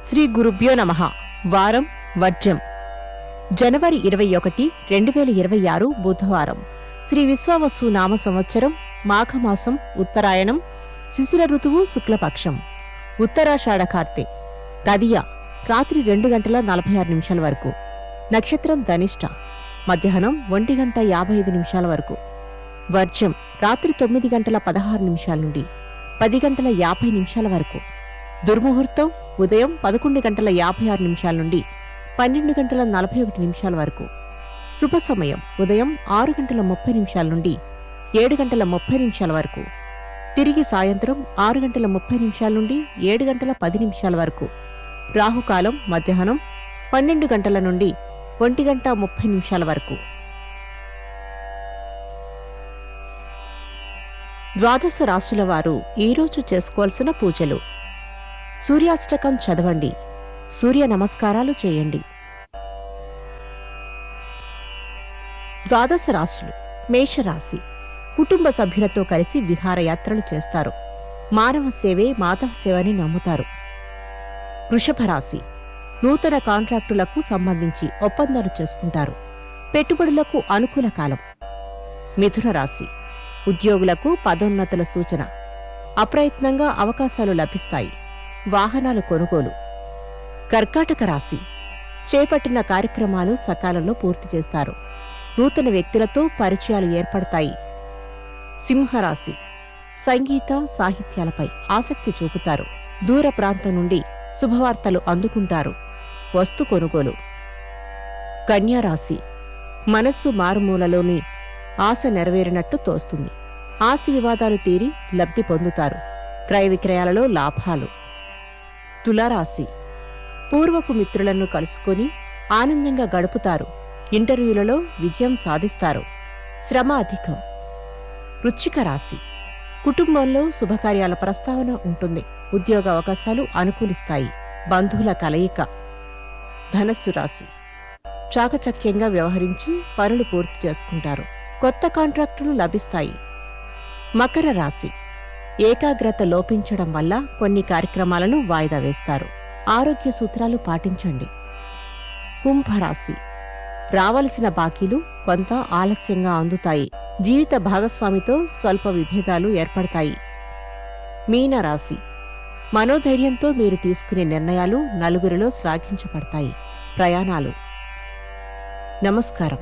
శ్రీ గురుభ్యో నమః. వారం వర్జం. జనవరి 21, 2026 బుధవారం. శ్రీ విశ్వావసు నామ సంవత్సరం మాఘమాసం ఉత్తరాయణం. శిశిర ఋతువు శుక్లపక్షం. ఉత్తరాషాఢ కార్తె. తదియ రాత్రి 2:46 వరకు. నక్షత్రం ధనిష్ట. మధ్యాహ్నం 1:55 వరకు. వర్జం రాత్రి 9:16 నుండి 10:50 వరకు. దుర్ముహూర్తం ఉదయం 11:56 నుండి 12:41 వరకు. శుభ సమయం ఉదయం 6:30 నుండి 7:30 వరకు. తిరిగి సాయంత్రం 6:30 నుండి 7:10 వరకు. రాహుకాలం మధ్యాహ్నం 12 గంటల నుండి 1:30 వరకు. ద్వాదశ రాశుల వారు ఈరోజు చేసుకోవాల్సిన పూజలు: సూర్యాష్టకం చదవండి, సూర్య నమస్కారాలు చేయండి. ద్వాదశ రాశులు. మేషరాశి. కుటుంబ సభ్యులతో కలిసి విహారయాత్రలు చేస్తారు. మానవ సేవే మాధవ సేవని నమ్ముతారు. వృషభ రాశి. నూతన కాంట్రాక్టులకు సంబంధించి ఒప్పందాలు చేసుకుంటారు. పెట్టుబడులకు అనుకూల కాలం. మిథున రాశి. ఉద్యోగులకు పదోన్నతుల సూచన. అప్రయత్నంగా అవకాశాలు లభిస్తాయి. వాహనాలు కొనుగోలు. కర్కాటక రాశి. చేపట్టిన కార్యక్రమాలు సకాలంలో పూర్తి చేస్తారు. నూతన వ్యక్తులతో పరిచయాలు ఏర్పడతాయి. సింహరాశి. సంగీత సాహిత్యాలపై ఆసక్తి చూపుతారు. దూర ప్రాంతం నుండి శుభవార్తలు అందుకుంటారు. వస్తు కొనుగోలు. కన్యారాశి. మనస్సు మారుమూలలోని ఆశ నెరవేరినట్టు తోస్తుంది. ఆస్తి వివాదాలు తీరి లబ్ధి పొందుతారు. క్రయ విక్రయాలలో లాభాలు. తులారాశి. పూర్వపు మిత్రులను కలుసుకొని ఆనందంగా గడుపుతారు. ఇంటర్వ్యూలలో విజయం సాధిస్తారు. శ్రమ అధికం. వృశ్చిక రాశి. కుటుంబంలో శుభకార్యాల ప్రస్తావన ఉంటుంది. ఉద్యోగ అవకాశాలు అనుకూలిస్తాయి. బంధువుల కలయిక. ధనస్సు రాశి. చాకచక్యంగా వ్యవహరించి పనులు పూర్తి చేసుకుంటారు. కొత్త కాంట్రాక్టులు లభిస్తాయి. మకర రాశి. ఏకాగ్రత లోపించడం వల్ల కొన్ని కార్యక్రమాలను వాయిదా వేస్తారు. ఆరోగ్య సూత్రాలు పాటించండి. కుంభరాశి. రావలసిన బాకీలు కొంత ఆలస్యంగా అందుతాయి. జీవిత భాగస్వామితో స్వల్ప విభేదాలు ఏర్పడతాయి. మీనరాశి. మనోధైర్యంతో మీరు తీసుకునే నిర్ణయాలు నలుగురిలో శ్లాఘించబడతాయి. ప్రయాణాలు. నమస్కారం.